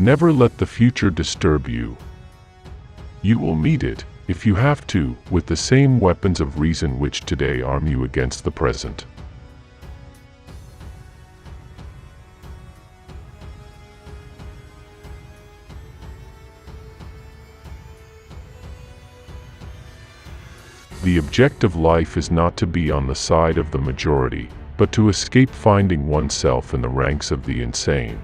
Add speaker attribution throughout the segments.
Speaker 1: Never let the future disturb you. You will meet it, if you have to, with the same weapons of reason which today arm you against the present. The object of life is not to be on the side of the majority, but to escape finding oneself in the ranks of the insane.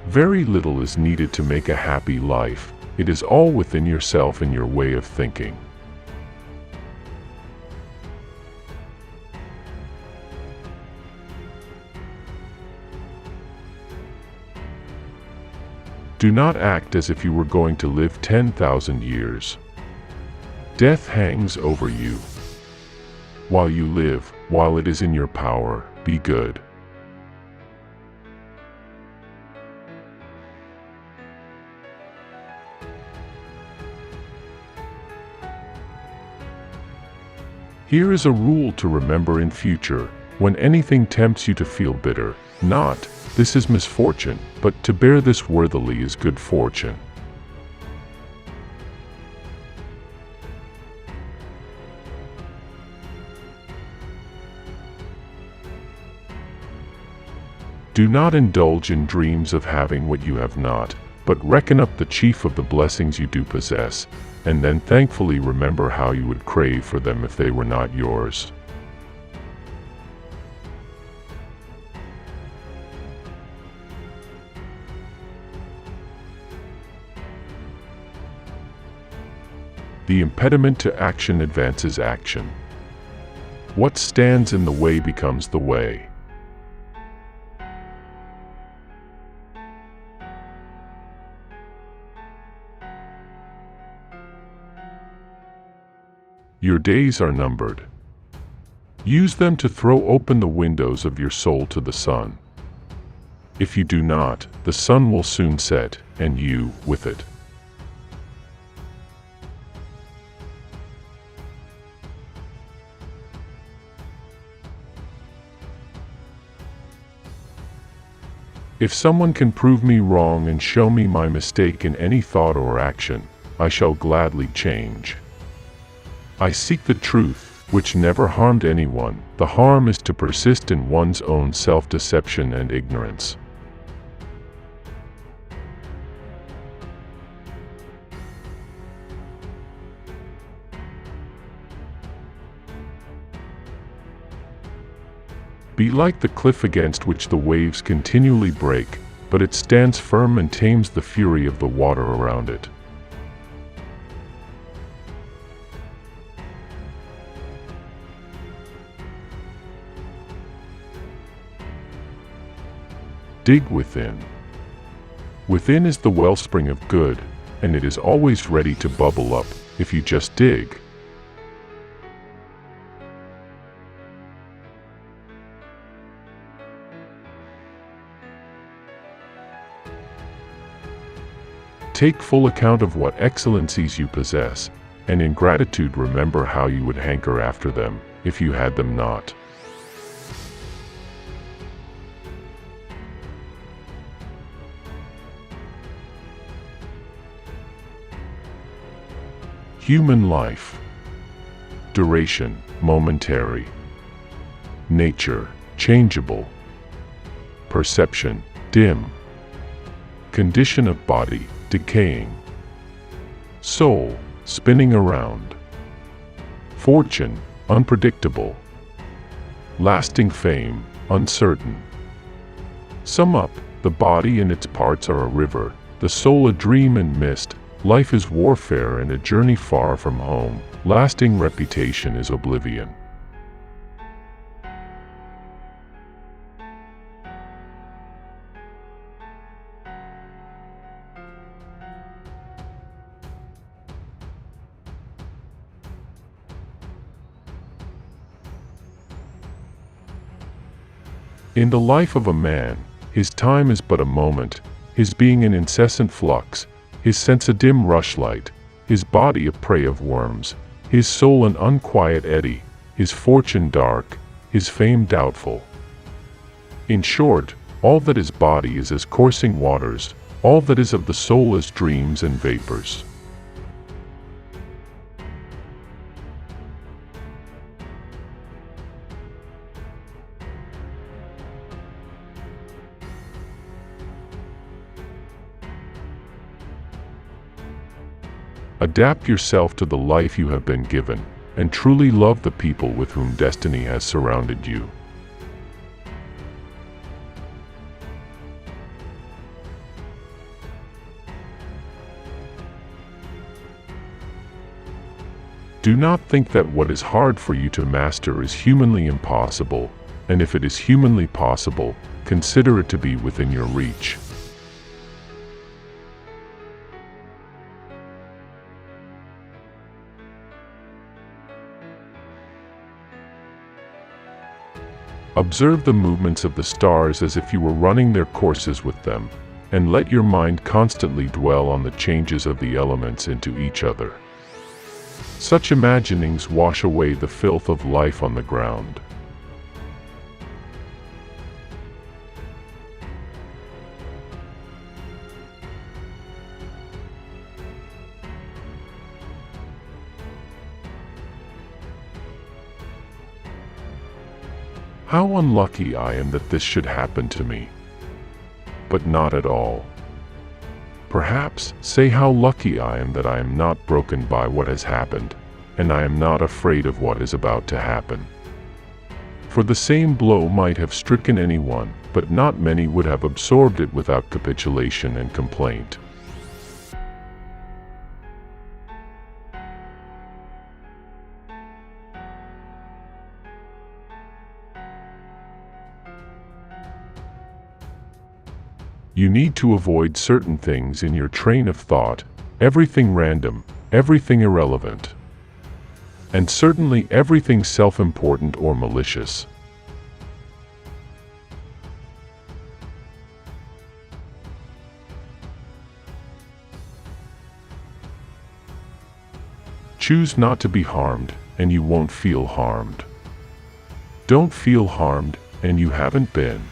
Speaker 1: Very little is needed to make a happy life. It is all within yourself and your way of thinking. Do not act as if you were going to live 10,000 years. Death hangs over you. While you live, while it is in your power, be good. Here is a rule to remember in future: when anything tempts you to feel bitter, not, "This is misfortune," but to bear this worthily is good fortune. Do not indulge in dreams of having what you have not, but reckon up the chief of the blessings you do possess, and then thankfully remember how you would crave for them if they were not yours. The impediment to action advances action. What stands in the way becomes the way. Your days are numbered. Use them to throw open the windows of your soul to the sun. If you do not, the sun will soon set, and you with it. If someone can prove me wrong and show me my mistake in any thought or action, I shall gladly change. I seek the truth, which never harmed anyone. The harm is to persist in one's own self-deception and ignorance. Be like the cliff against which the waves continually break, but it stands firm and tames the fury of the water around it. Dig within. Within is the wellspring of good, and it is always ready to bubble up, if you just dig. Take full account of what excellencies you possess, and in gratitude remember how you would hanker after them, if you had them not. Human life. Duration, momentary. Nature, changeable. Perception, dim. Condition of body, decaying. Soul, spinning around. Fortune, unpredictable. Lasting fame, uncertain. Sum up, the body and its parts are a river, the soul a dream and mist. Life is warfare and a journey far from home. Lasting reputation is oblivion. In the life of a man, his time is but a moment, his being an incessant flux, his sense a dim rushlight, his body a prey of worms, his soul an unquiet eddy, his fortune dark, his fame doubtful. In short, all that is body is as coursing waters, all that is of the soul as dreams and vapors. Adapt yourself to the life you have been given, and truly love the people with whom destiny has surrounded you. Do not think that what is hard for you to master is humanly impossible, and if it is humanly possible, consider it to be within your reach. Observe the movements of the stars as if you were running their courses with them, and let your mind constantly dwell on the changes of the elements into each other. Such imaginings wash away the filth of life on the ground. How unlucky I am that this should happen to me. But not at all. Perhaps say how lucky I am that I am not broken by what has happened, and I am not afraid of what is about to happen. For the same blow might have stricken anyone, but not many would have absorbed it without capitulation and complaint. You need to avoid certain things in your train of thought, everything random, everything irrelevant, and certainly everything self-important or malicious. Choose not to be harmed, and you won't feel harmed. Don't feel harmed, and you haven't been.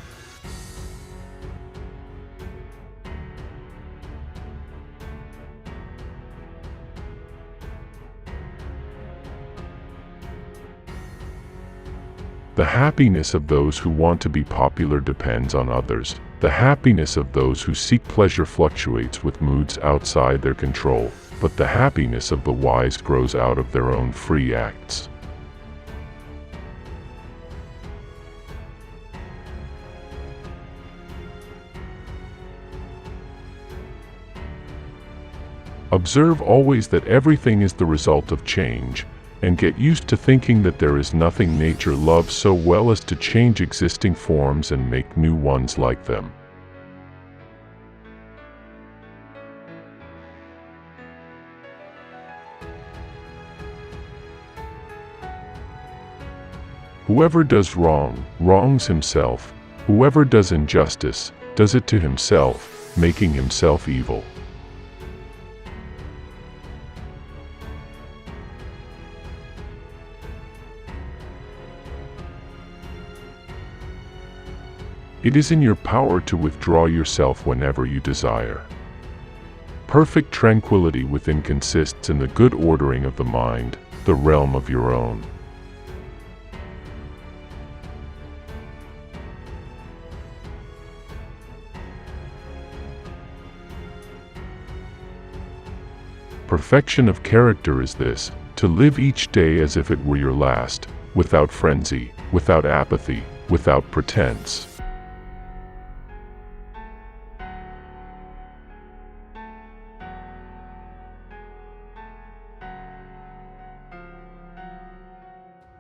Speaker 1: The happiness of those who want to be popular depends on others. The happiness of those who seek pleasure fluctuates with moods outside their control, but the happiness of the wise grows out of their own free acts. Observe always that everything is the result of change, and get used to thinking that there is nothing nature loves so well as to change existing forms and make new ones like them. Whoever does wrong, wrongs himself. Whoever does injustice, does it to himself, making himself evil. It is in your power to withdraw yourself whenever you desire. Perfect tranquility within consists in the good ordering of the mind, the realm of your own. Perfection of character is this, to live each day as if it were your last, without frenzy, without apathy, without pretense.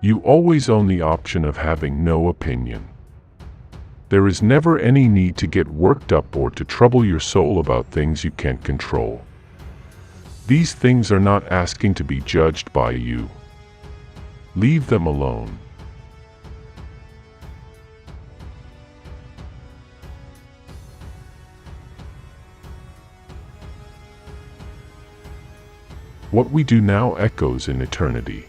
Speaker 1: You always own the option of having no opinion. There is never any need to get worked up or to trouble your soul about things you can't control. These things are not asking to be judged by you. Leave them alone. What we do now echoes in eternity.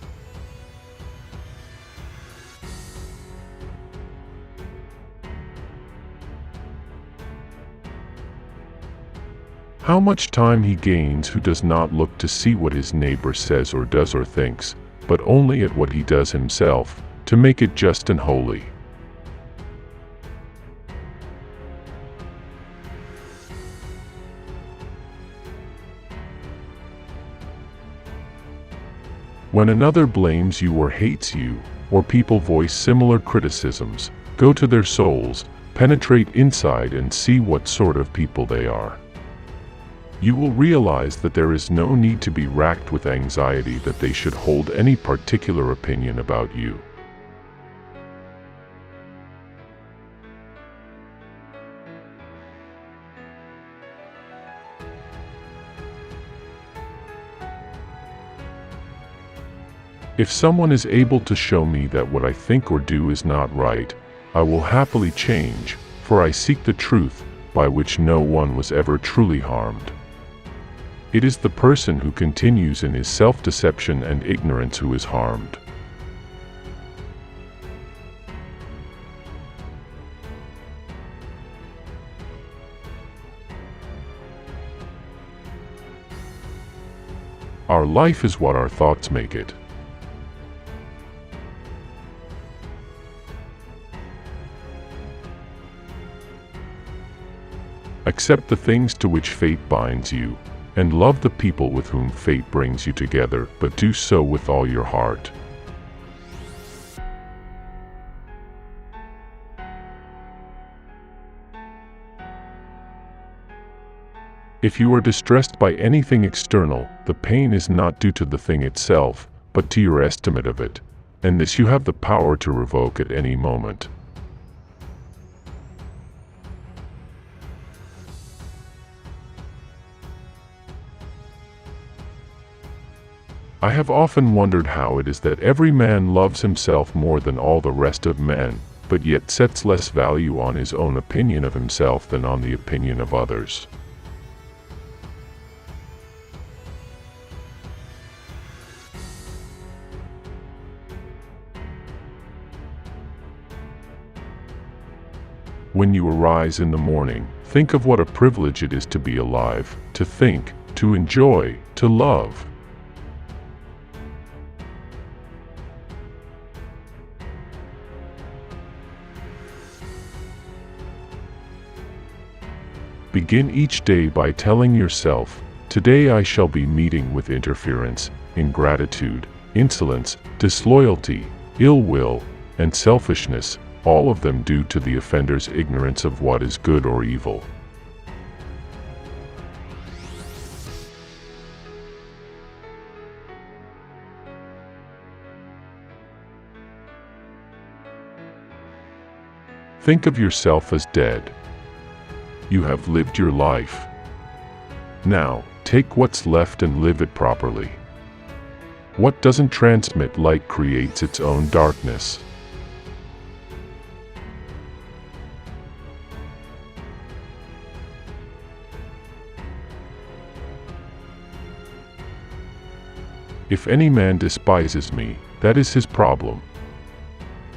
Speaker 1: How much time he gains who does not look to see what his neighbor says or does or thinks, but only at what he does himself, to make it just and holy. When another blames you or hates you, or people voice similar criticisms, go to their souls, penetrate inside and see what sort of people they are. You will realize that there is no need to be racked with anxiety that they should hold any particular opinion about you. If someone is able to show me that what I think or do is not right, I will happily change, for I seek the truth, by which no one was ever truly harmed. It is the person who continues in his self-deception and ignorance who is harmed. Our life is what our thoughts make it. Accept the things to which fate binds you, and love the people with whom fate brings you together, but do so with all your heart. If you are distressed by anything external, the pain is not due to the thing itself, but to your estimate of it, and this you have the power to revoke at any moment. I have often wondered how it is that every man loves himself more than all the rest of men, but yet sets less value on his own opinion of himself than on the opinion of others. When you arise in the morning, think of what a privilege it is to be alive, to think, to enjoy, to love. Begin each day by telling yourself, "Today I shall be meeting with interference, ingratitude, insolence, disloyalty, ill will, and selfishness, all of them due to the offender's ignorance of what is good or evil." Think of yourself as dead. You have lived your life. Now, take what's left and live it properly. What doesn't transmit light creates its own darkness. If any man despises me, that is his problem.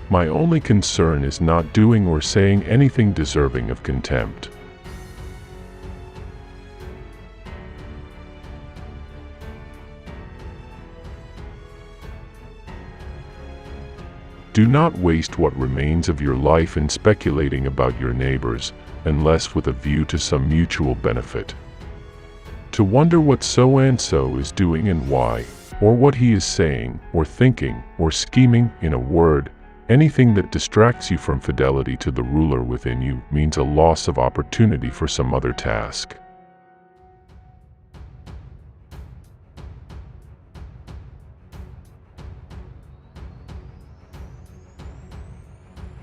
Speaker 1: My only concern is not doing or saying anything deserving of contempt. Do not waste what remains of your life in speculating about your neighbors, unless with a view to some mutual benefit. To wonder what so-and-so is doing and why, or what he is saying, or thinking, or scheming, in a word, anything that distracts you from fidelity to the ruler within you, means a loss of opportunity for some other task.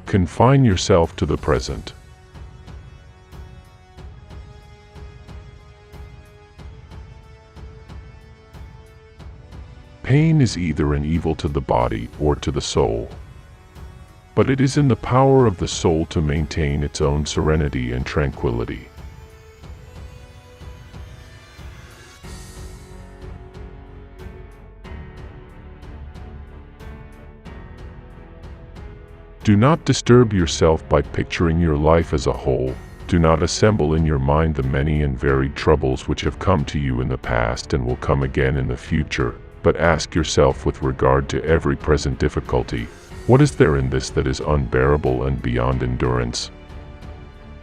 Speaker 1: Confine yourself to the present. Pain is either an evil to the body or to the soul. But it is in the power of the soul to maintain its own serenity and tranquility. Do not disturb yourself by picturing your life as a whole. Do not assemble in your mind the many and varied troubles which have come to you in the past and will come again in the future, but ask yourself with regard to every present difficulty, what is there in this that is unbearable and beyond endurance?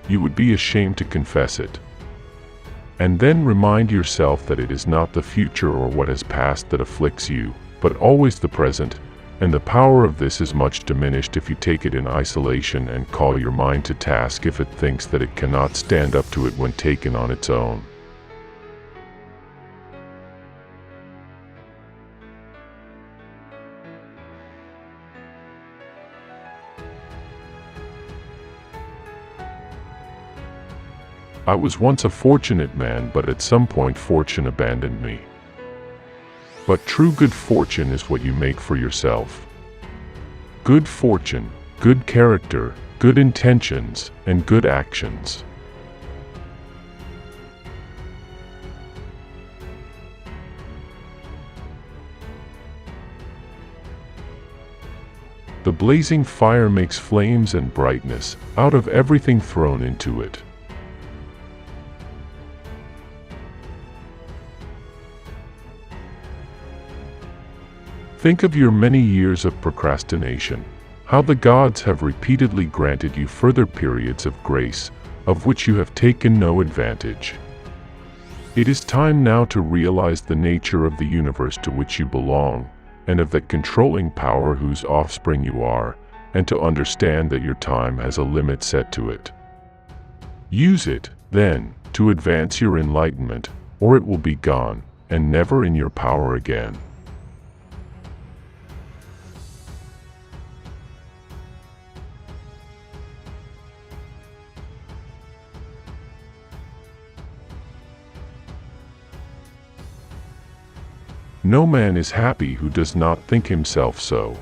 Speaker 1: You would be ashamed to confess it. And then remind yourself that it is not the future or what has passed that afflicts you, but always the present, and the power of this is much diminished if you take it in isolation and call your mind to task if it thinks that it cannot stand up to it when taken on its own. I was once a fortunate man, but at some point fortune abandoned me. But true good fortune is what you make for yourself. Good fortune, good character, good intentions, and good actions. The blazing fire makes flames and brightness out of everything thrown into it. Think of your many years of procrastination, how the gods have repeatedly granted you further periods of grace, of which you have taken no advantage. It is time now to realize the nature of the universe to which you belong, and of that controlling power whose offspring you are, and to understand that your time has a limit set to it. Use it, then, to advance your enlightenment, or it will be gone, and never in your power again. No man is happy who does not think himself so.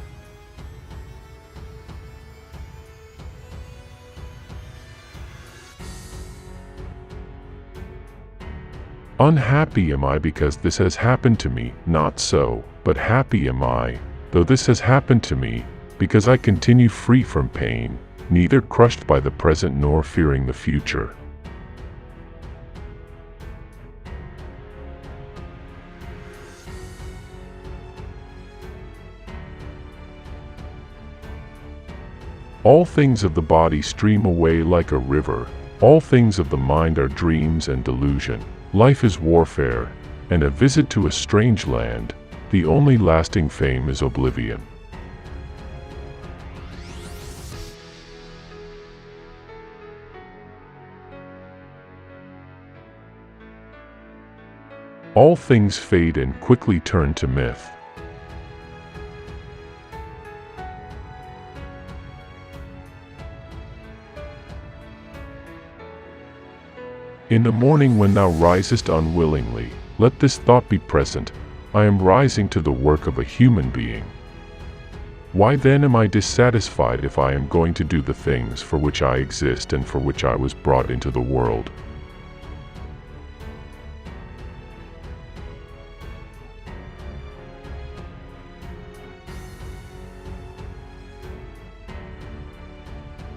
Speaker 1: Unhappy am I because this has happened to me, not so, but happy am I, though this has happened to me, because I continue free from pain, neither crushed by the present nor fearing the future. All things of the body stream away like a river. All things of the mind are dreams and delusion. Life is warfare, and a visit to a strange land. The only lasting fame is oblivion. All things fade and quickly turn to myth. In the morning when thou risest unwillingly, let this thought be present: I am rising to the work of a human being. Why then am I dissatisfied if I am going to do the things for which I exist and for which I was brought into the world?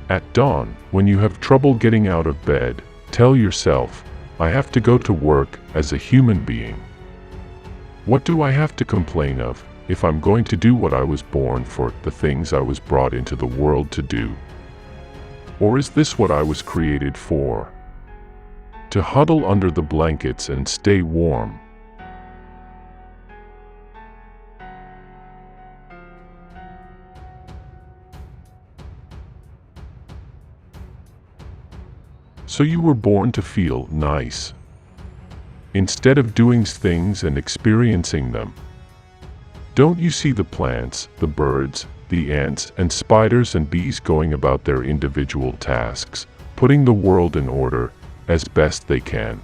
Speaker 1: At dawn, when you have trouble getting out of bed, tell yourself, I have to go to work as a human being. What do I have to complain of, if I'm going to do what I was born for, the things I was brought into the world to do? Or is this what I was created for? To huddle under the blankets and stay warm. So you were born to feel nice, instead of doing things and experiencing them. Don't you see the plants, the birds, the ants and spiders and bees going about their individual tasks, putting the world in order as best they can?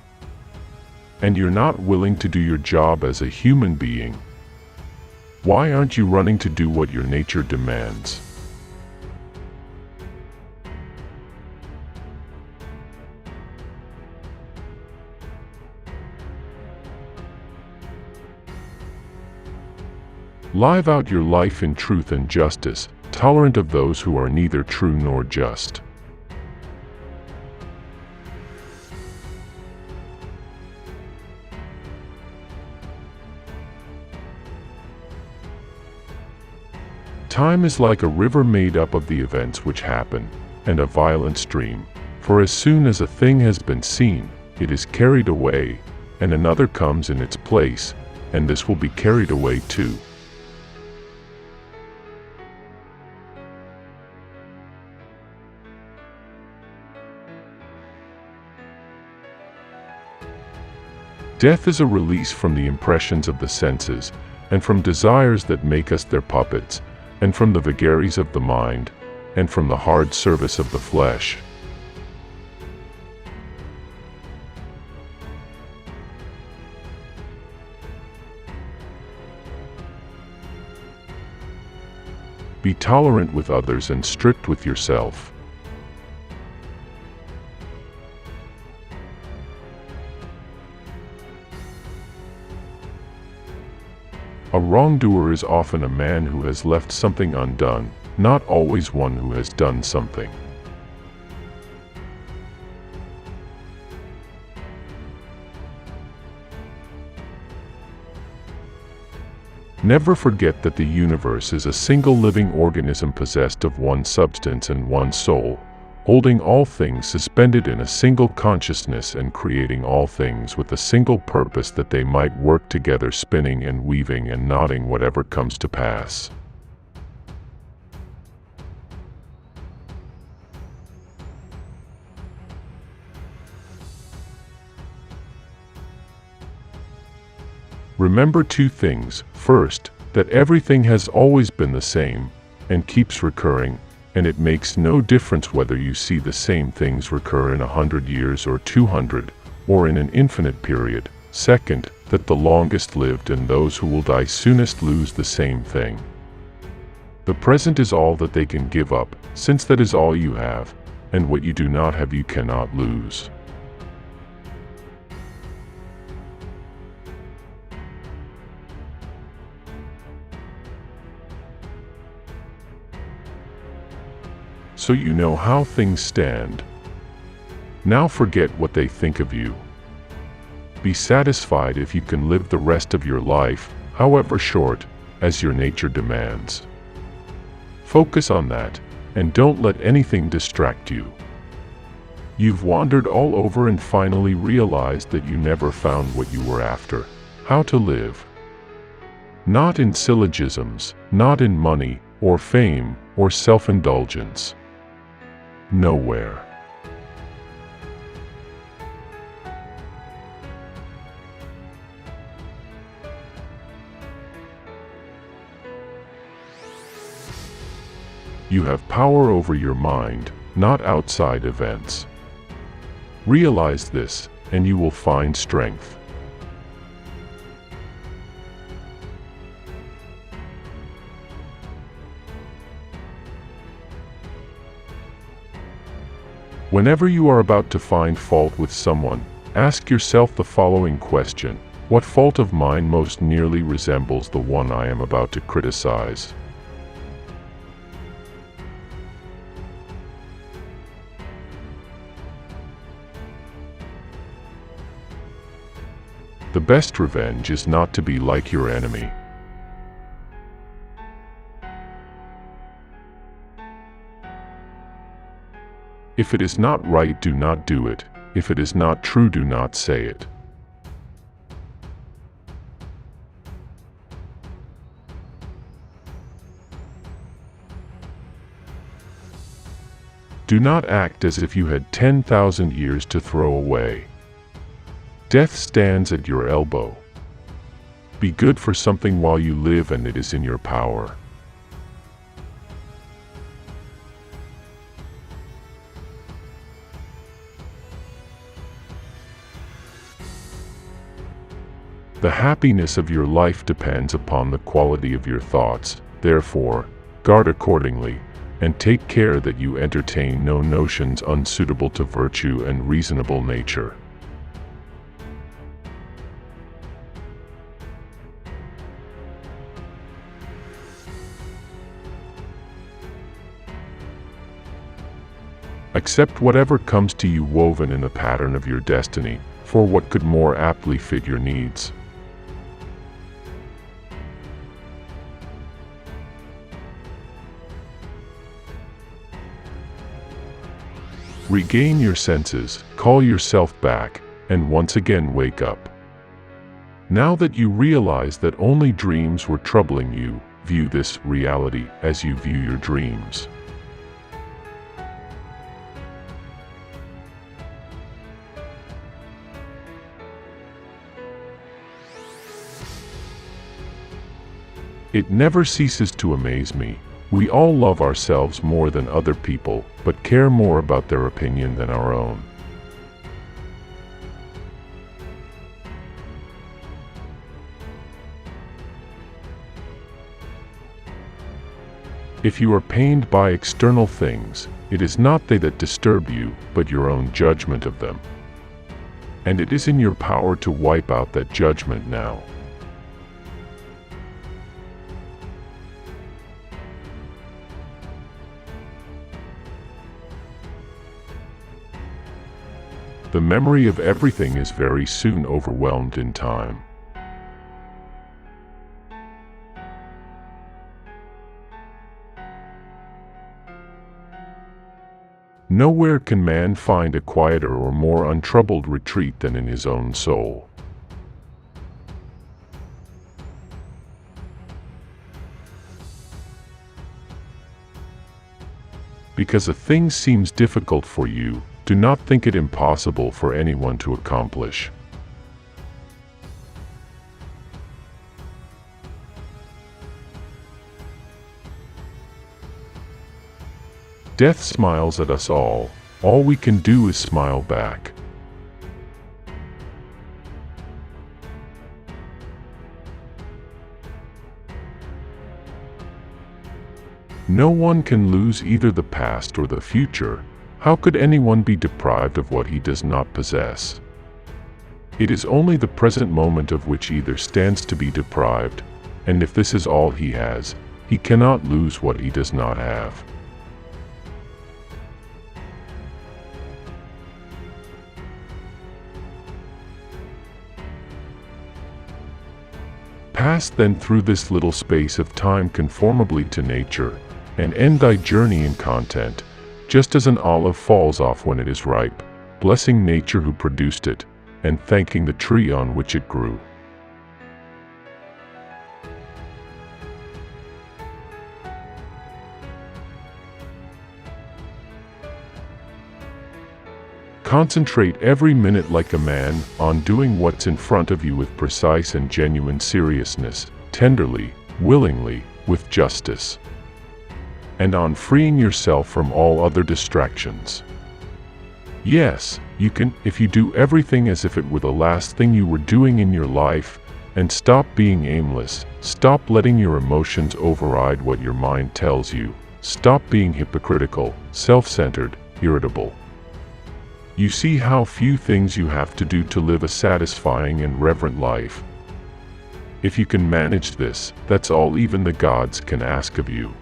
Speaker 1: And you're not willing to do your job as a human being. Why aren't you running to do what your nature demands? Live out your life in truth and justice. tolerant of those who are neither true nor just. Time is like a river made up of the events which happen, and a violent stream, for as soon as a thing has been seen, it is carried away, and another comes in its place, and this will be carried away too. Death is a release from the impressions of the senses, and from desires that make us their puppets, and from the vagaries of the mind, and from the hard service of the flesh. Be tolerant with others and strict with yourself. A wrongdoer is often a man who has left something undone, not always one who has done something. Never forget that the universe is a single living organism possessed of one substance and one soul, holding all things suspended in a single consciousness and creating all things with a single purpose that they might work together, spinning and weaving and knotting whatever comes to pass. Remember two things. First, that everything has always been the same, and keeps recurring, and it makes no difference whether you see the same things recur in 100 years or 200, or in an infinite period. Second, that the longest lived and those who will die soonest lose the same thing. The present is all that they can give up, since that is all you have, and what you do not have you cannot lose. So you know how things stand. Now forget what they think of you. Be satisfied if you can live the rest of your life, however short, as your nature demands. Focus on that, and don't let anything distract you. You've wandered all over and finally realized that you never found what you were after: how to live. Not in syllogisms, not in money, or fame, or self-indulgence. Nowhere. You have power over your mind, not outside events. Realize this, and you will find strength. Whenever you are about to find fault with someone, ask yourself the following question: what fault of mine most nearly resembles the one I am about to criticize? The best revenge is not to be like your enemy. If it is not right, do not do it. If it is not true, do not say it. Do not act as if you had 10,000 years to throw away. Death stands at your elbow. Be good for something while you live, and it is in your power. The happiness of your life depends upon the quality of your thoughts. Therefore, guard accordingly, and take care that you entertain no notions unsuitable to virtue and reasonable nature. Accept whatever comes to you woven in the pattern of your destiny, for what could more aptly fit your needs? Regain your senses, call yourself back, and once again wake up. Now that you realize that only dreams were troubling you, view this reality as you view your dreams. It never ceases to amaze me. We all love ourselves more than other people, but care more about their opinion than our own. If you are pained by external things, it is not they that disturb you, but your own judgment of them. And it is in your power to wipe out that judgment now. The memory of everything is very soon overwhelmed in time. Nowhere can man find a quieter or more untroubled retreat than in his own soul. Because a thing seems difficult for you, do not think it impossible for anyone to accomplish. Death smiles at us all we can do is smile back. No one can lose either the past or the future. How could anyone be deprived of what he does not possess? It is only the present moment of which either stands to be deprived, and if this is all he has, he cannot lose what he does not have. Pass then through this little space of time conformably to nature, and end thy journey in content, just as an olive falls off when it is ripe, blessing nature who produced it, and thanking the tree on which it grew. Concentrate every minute like a man on doing what's in front of you with precise and genuine seriousness, tenderly, willingly, with justice. And on freeing yourself from all other distractions. Yes, you can, if you do everything as if it were the last thing you were doing in your life, and stop being aimless, stop letting your emotions override what your mind tells you, stop being hypocritical, self-centered, irritable. You see how few things you have to do to live a satisfying and reverent life. If you can manage this, that's all even the gods can ask of you.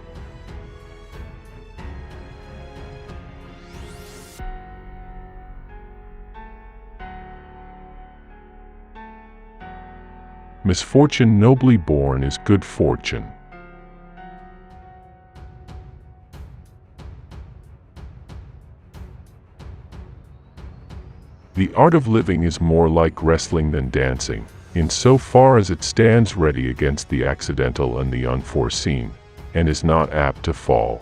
Speaker 1: Misfortune nobly born is good fortune. The art of living is more like wrestling than dancing, in so far as it stands ready against the accidental and the unforeseen, and is not apt to fall.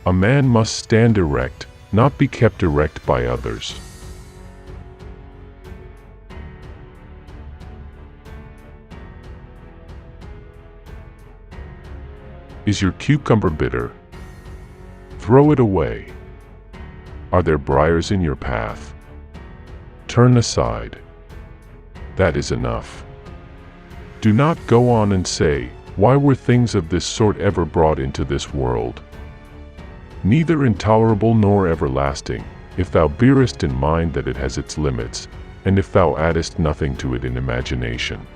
Speaker 1: A man must stand erect, not be kept erect by others. Is your cucumber bitter? Throw it away. Are there briars in your path? Turn aside. That is enough. Do not go on and say, "Why were things of this sort ever brought into this world?" Neither intolerable nor everlasting, if thou bearest in mind that it has its limits, and if thou addest nothing to it in imagination.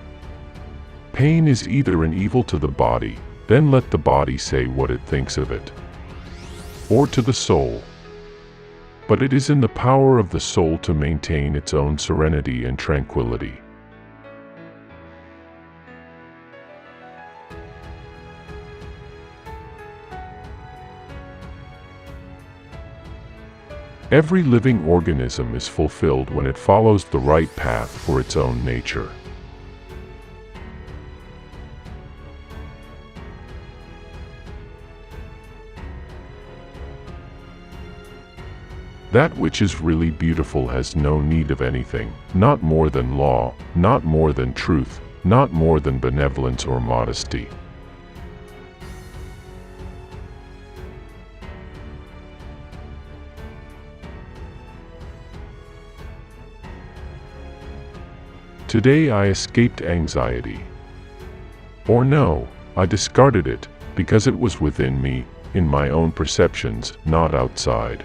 Speaker 1: Pain is either an evil to the body, then let the body say what it thinks of it, or to the soul. But it is in the power of the soul to maintain its own serenity and tranquility. Every living organism is fulfilled when it follows the right path for its own nature. That which is really beautiful has no need of anything, not more than law, not more than truth, not more than benevolence or modesty. Today I escaped anxiety. Or no, I discarded it, because it was within me, in my own perceptions, not outside.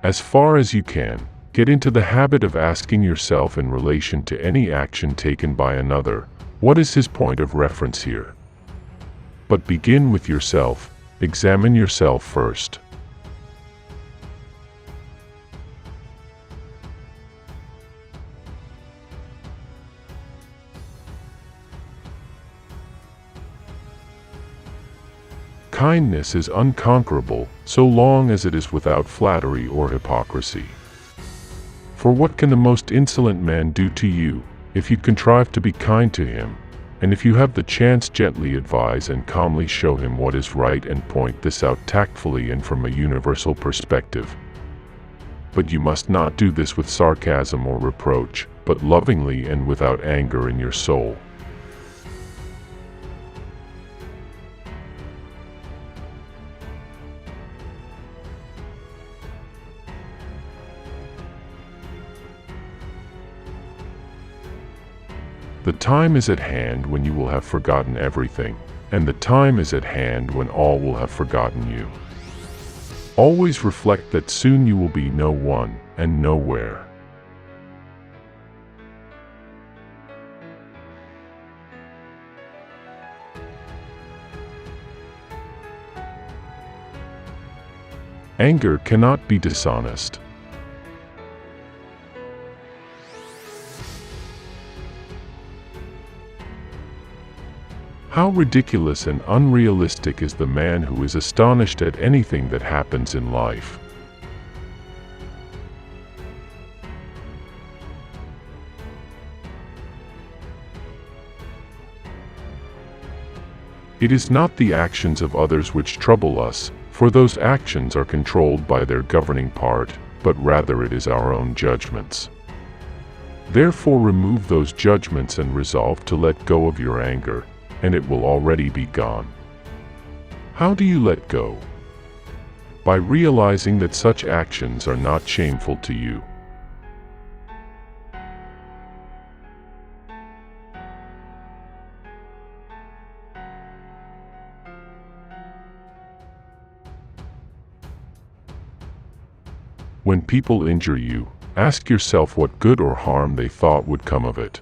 Speaker 1: As far as you can, get into the habit of asking yourself in relation to any action taken by another, what is his point of reference here? But begin with yourself, examine yourself first. Kindness is unconquerable, so long as it is without flattery or hypocrisy. For what can the most insolent man do to you, if you contrive to be kind to him, and if you have the chance gently advise and calmly show him what is right and point this out tactfully and from a universal perspective? But you must not do this with sarcasm or reproach, but lovingly and without anger in your soul. The time is at hand when you will have forgotten everything, and the time is at hand when all will have forgotten you. Always reflect that soon you will be no one and nowhere. Anger cannot be dishonest. How ridiculous and unrealistic is the man who is astonished at anything that happens in life. It is not the actions of others which trouble us, for those actions are controlled by their governing part, but rather it is our own judgments. Therefore remove those judgments and resolve to let go of your anger, and it will already be gone. How do you let go? By realizing that such actions are not shameful to you. When people injure you, ask yourself what good or harm they thought would come of it.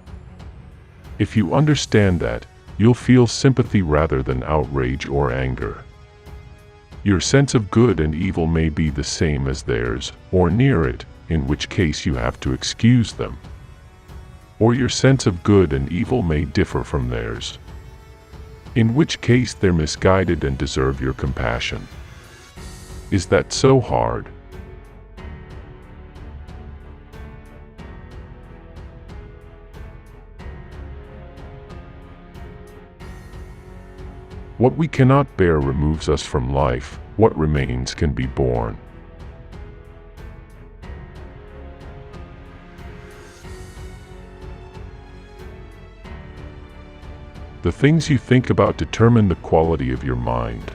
Speaker 1: If you understand that, you'll feel sympathy rather than outrage or anger. Your sense of good and evil may be the same as theirs, or near it, in which case you have to excuse them. Or your sense of good and evil may differ from theirs, in which case they're misguided and deserve your compassion. Is that so hard? What we cannot bear removes us from life, what remains can be borne. The things you think about determine the quality of your mind.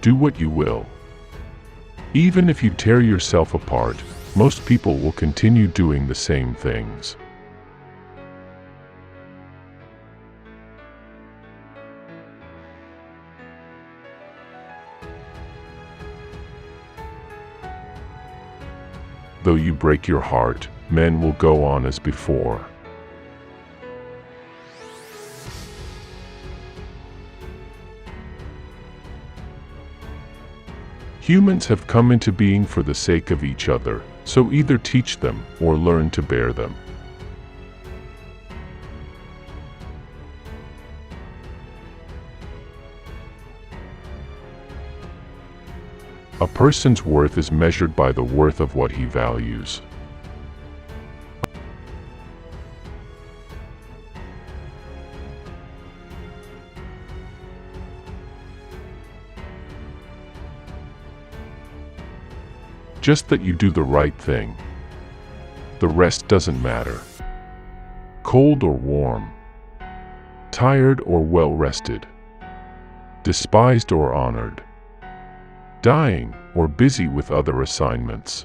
Speaker 1: Do what you will. Even if you tear yourself apart, most people will continue doing the same things. Though you break your heart, men will go on as before. Humans have come into being for the sake of each other, so either teach them or learn to bear them. A person's worth is measured by the worth of what he values. Just that you do the right thing. The rest doesn't matter. Cold or warm, tired or well-rested, despised or honored, dying or busy with other assignments.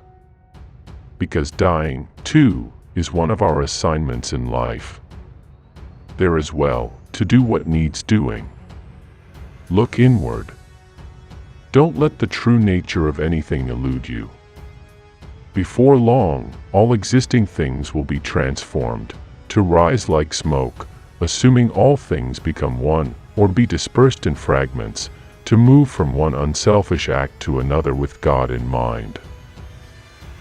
Speaker 1: Because dying, too, is one of our assignments in life. There as well, to do what needs doing. Look inward. Don't let the true nature of anything elude you. Before long, all existing things will be transformed, to rise like smoke, assuming all things become one, or be dispersed in fragments, to move from one unselfish act to another with God in mind.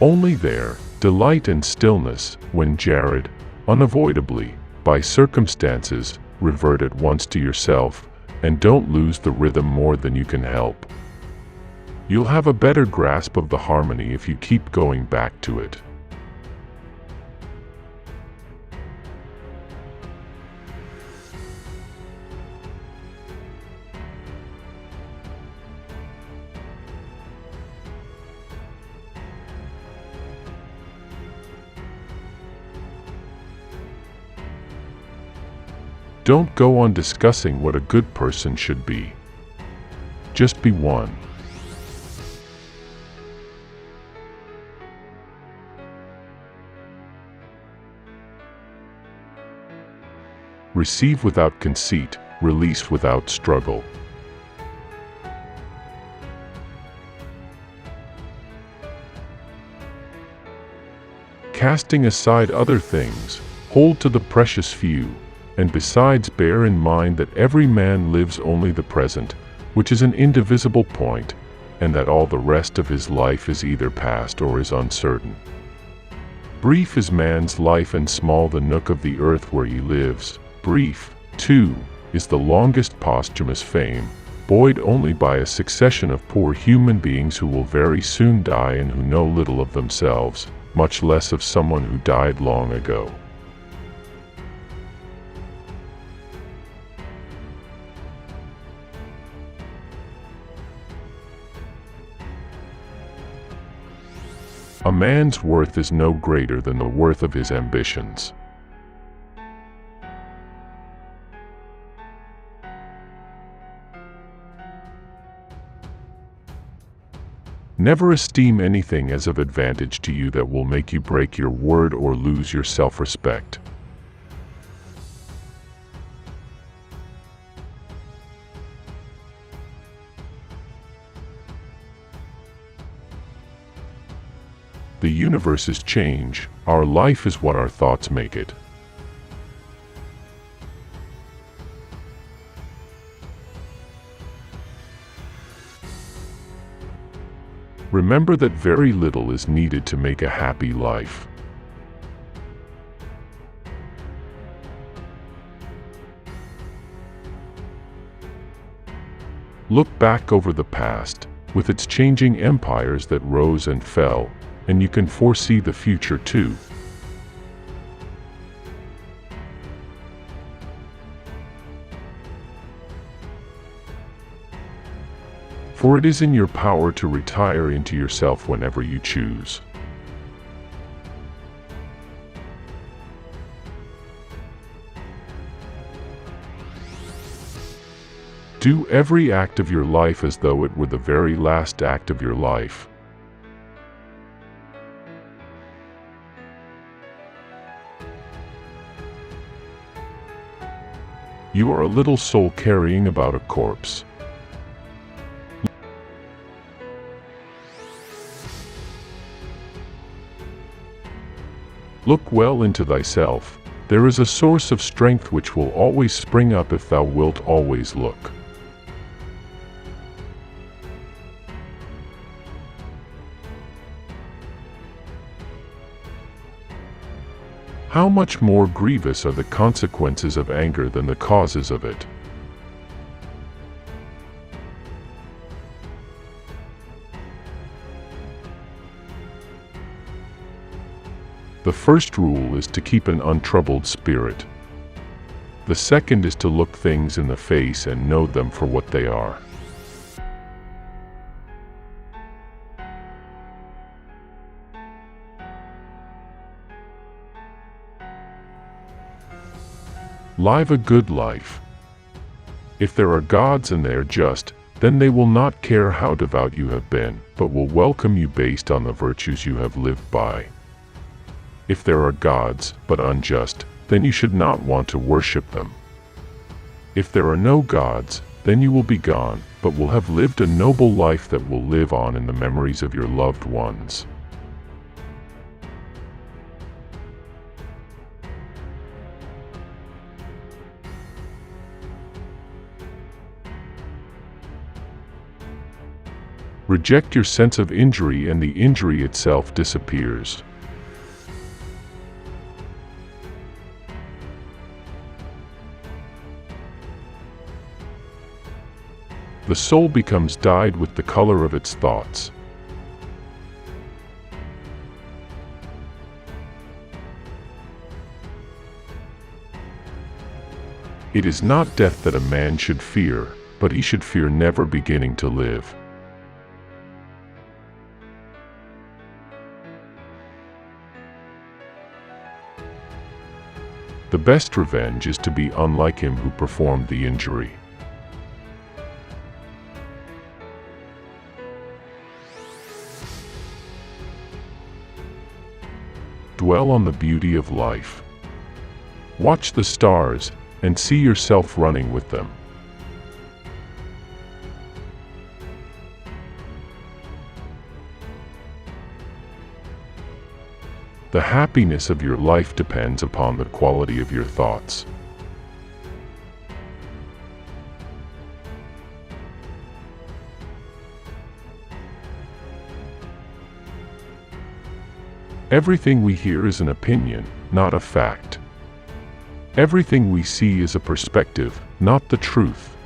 Speaker 1: Only there, delight and stillness, when jarred, unavoidably, by circumstances, revert at once to yourself, and don't lose the rhythm more than you can help. You'll have a better grasp of the harmony if you keep going back to it. Don't go on discussing what a good person should be. Just be one. Receive without conceit, release without struggle. Casting aside other things, hold to the precious few, and besides bear in mind that every man lives only the present, which is an indivisible point, and that all the rest of his life is either past or is uncertain. Brief is man's life and small the nook of the earth where he lives. Brief, too, is the longest posthumous fame, buoyed only by a succession of poor human beings who will very soon die and who know little of themselves, much less of someone who died long ago. A man's worth is no greater than the worth of his ambitions. Never esteem anything as of advantage to you that will make you break your word or lose your self-respect. The universe is change, our life is what our thoughts make it. Remember that very little is needed to make a happy life. Look back over the past, with its changing empires that rose and fell, and you can foresee the future too. For it is in your power to retire into yourself whenever you choose. Do every act of your life as though it were the very last act of your life, You are a little soul carrying about a corpse. Look well into thyself. There is a source of strength which will always spring up if thou wilt always look. How much more grievous are the consequences of anger than the causes of it? The first rule is to keep an untroubled spirit. The second is to look things in the face and know them for what they are. Live a good life. If there are gods and they are just, then they will not care how devout you have been, but will welcome you based on the virtues you have lived by. If there are gods, but unjust, then you should not want to worship them. If there are no gods, then you will be gone, but will have lived a noble life that will live on in the memories of your loved ones. Reject your sense of injury and the injury itself disappears. The soul becomes dyed with the color of its thoughts. It is not death that a man should fear, but he should fear never beginning to live. The best revenge is to be unlike him who performed the injury. Dwell on the beauty of life. Watch the stars, and see yourself running with them. The happiness of your life depends upon the quality of your thoughts. Everything we hear is an opinion, not a fact. Everything we see is a perspective, not the truth.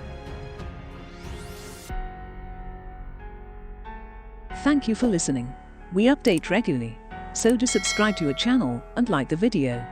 Speaker 2: Thank you for listening. We update regularly, so do subscribe to our channel and like the video.